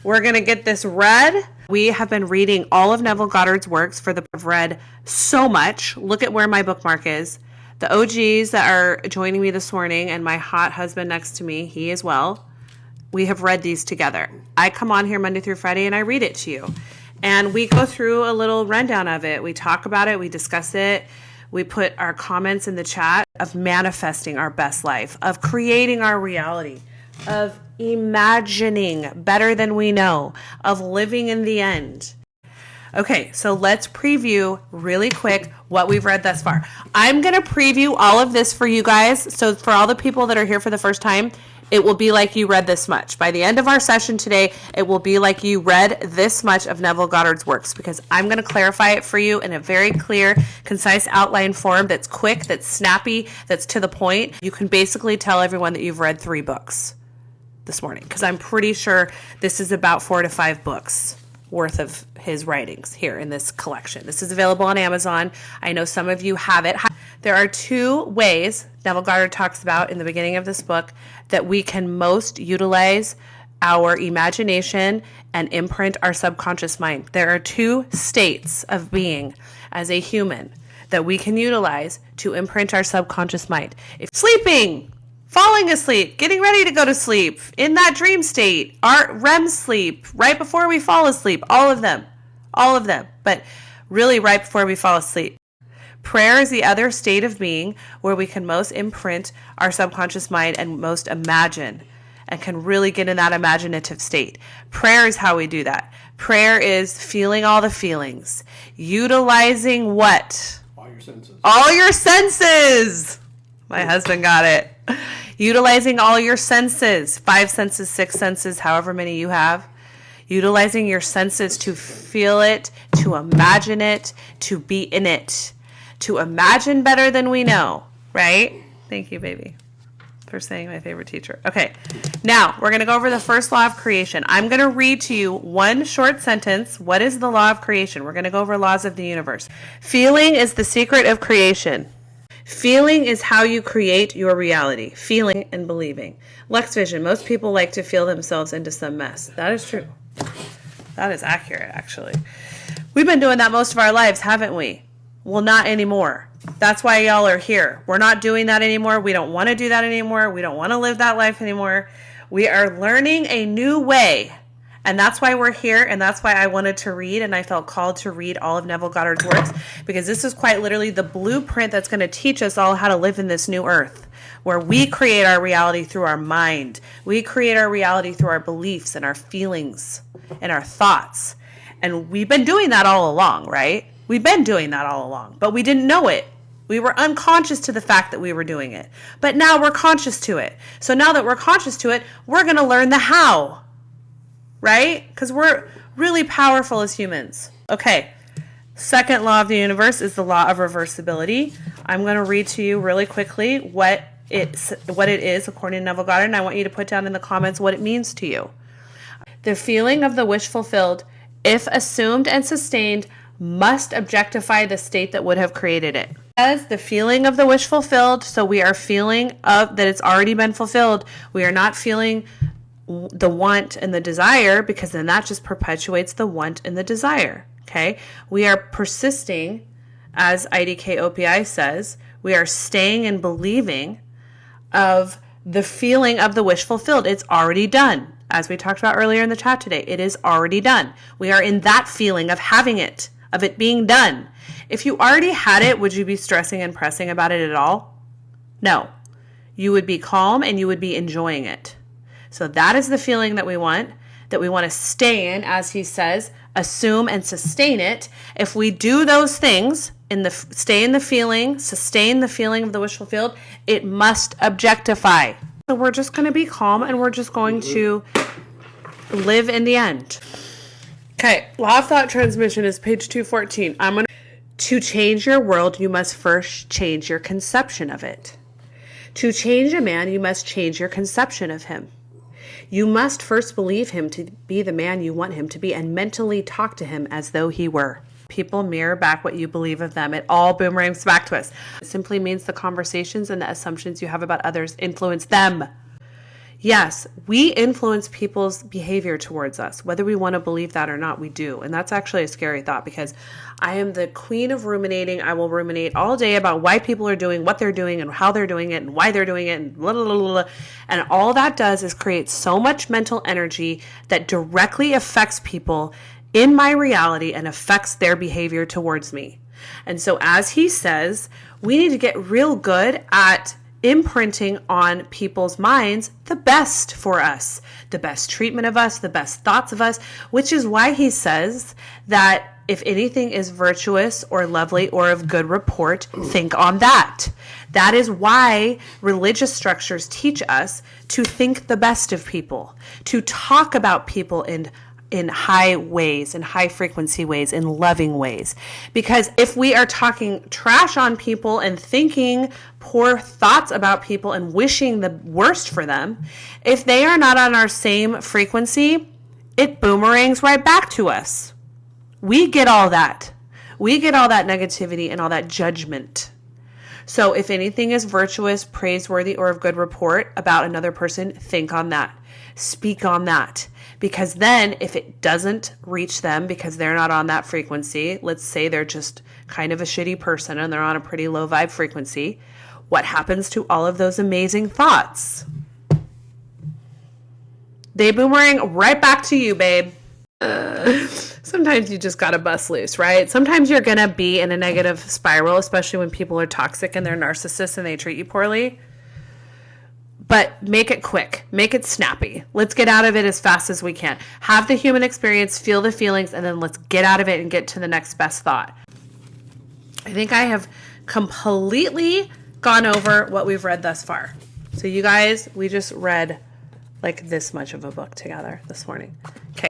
We're going to get this read. We have been reading all of Neville Goddard's works I've read so much. Look at where my bookmark is. The OGs that are joining me this morning and my hot husband next to me, he as well, we have read these together. I come on here Monday through Friday and I read it to you. And we go through a little rundown of it. We talk about it. We discuss it. We put our comments in the chat of manifesting our best life, of creating our reality, of imagining better than we know, of living in the end. Okay, so let's preview really quick what we've read thus far. I'm going to preview all of this for you guys. So for all the people that are here for the first time, it will be like you read this much. By the end of our session today, it will be like you read this much of Neville Goddard's works, because I'm going to clarify it for you in a very clear, concise outline form that's quick, that's snappy, that's to the point. You can basically tell everyone that you've read 3 books this morning, because I'm pretty sure this is about 4 to 5 books worth of his writings here in this collection. This is available on Amazon. I know some of you have it. There are 2 ways Neville Goddard talks about in the beginning of this book that we can most utilize our imagination and imprint our subconscious mind. There are 2 states of being as a human that we can utilize to imprint our subconscious mind. If sleeping, falling asleep, getting ready to go to sleep, in that dream state, our REM sleep, right before we fall asleep, all of them, but really right before we fall asleep. Prayer is the other state of being where we can most imprint our subconscious mind and most imagine and can really get in that imaginative state. Prayer is how we do that. Prayer is feeling all the feelings, utilizing what? All your senses. All your senses. My husband got it. Utilizing all your senses, 5 senses, 6 senses, however many you have. Utilizing your senses to feel it, to imagine it, to be in it, to imagine better than we know, right? Thank you, baby, for saying my favorite teacher. Okay, now we're going to go over the first law of creation. I'm going to read to you one short sentence. What is the law of creation? We're going to go over laws of the universe. Feeling is the secret of creation. Feeling is how you create your reality. Feeling and believing. Lex Vision, most people like to feel themselves into some mess. That is true. That is accurate, actually. We've been doing that most of our lives, haven't we? Well, not anymore. That's why y'all are here. We're not doing that anymore. We don't want to do that anymore. We don't want to live that life anymore. We are learning a new way. And that's why we're here, and that's why I wanted to read, and I felt called to read all of Neville Goddard's works, because this is quite literally the blueprint that's going to teach us all how to live in this new earth, where we create our reality through our mind. We create our reality through our beliefs and our feelings and our thoughts. And we've been doing that all along, right? We've been doing that all along, but we didn't know it. We were unconscious to the fact that we were doing it. But now we're conscious to it. So now that we're conscious to it, we're going to learn the how. Right? Because we're really powerful as humans. Okay, second law of the universe is the law of reversibility. I'm going to read to you really quickly what it is according to Neville Goddard, and I want you to put down in the comments what it means to you. The feeling of the wish fulfilled, if assumed and sustained, must objectify the state that would have created it. As the feeling of the wish fulfilled, so we are feeling of that it's already been fulfilled. We are not feeling the want and the desire, because then that just perpetuates the want and the desire. Okay, we are persisting, as IDK OPI says, we are staying and believing of the feeling of the wish fulfilled. It's already done. As we talked about earlier in the chat today, it is already done. We are in that feeling of having it, of it being done. If you already had it, would you be stressing and pressing about it at all? No. You would be calm and you would be enjoying it. So that is the feeling that we want to stay in, as he says, assume and sustain it. If we do those things, stay in the feeling, sustain the feeling of the wish fulfilled, it must objectify. So we're just going to be calm and we're just going to live in the end. Okay, law of thought transmission is page 214. To change your world, you must first change your conception of it. To change a man, you must change your conception of him. You must first believe him to be the man you want him to be and mentally talk to him as though he were. People mirror back what you believe of them. It all boomerangs back to us. It simply means the conversations and the assumptions you have about others influence them. Yes, we influence people's behavior towards us. Whether we want to believe that or not, we do. And that's actually a scary thought, because I am the queen of ruminating. I will ruminate all day about why people are doing what they're doing and how they're doing it and why they're doing it and blah, blah, blah, blah. And all that does is create so much mental energy that directly affects people in my reality and affects their behavior towards me. And so, as he says, we need to get real good at imprinting on people's minds the best for us, the best treatment of us, the best thoughts of us, which is why he says that if anything is virtuous or lovely or of good report, think on that. That is why religious structures teach us to think the best of people, to talk about people in high ways, in high frequency ways, in loving ways. Because if we are talking trash on people and thinking poor thoughts about people and wishing the worst for them, if they are not on our same frequency, it boomerangs right back to us. We get all that. We get all that negativity and all that judgment. So if anything is virtuous, praiseworthy, or of good report about another person, think on that. Speak on that. Because then if it doesn't reach them because they're not on that frequency, let's say they're just kind of a shitty person and they're on a pretty low vibe frequency, what happens to all of those amazing thoughts? They boomerang right back to you, babe. Sometimes you just gotta bust loose, right? Sometimes you're gonna be in a negative spiral, especially when people are toxic and they're narcissists and they treat you poorly. But make it quick. Make it snappy. Let's get out of it as fast as we can. Have the human experience, feel the feelings, and then let's get out of it and get to the next best thought. I think I have completely gone over what we've read thus far. So you guys, we just read like this much of a book together this morning. Okay.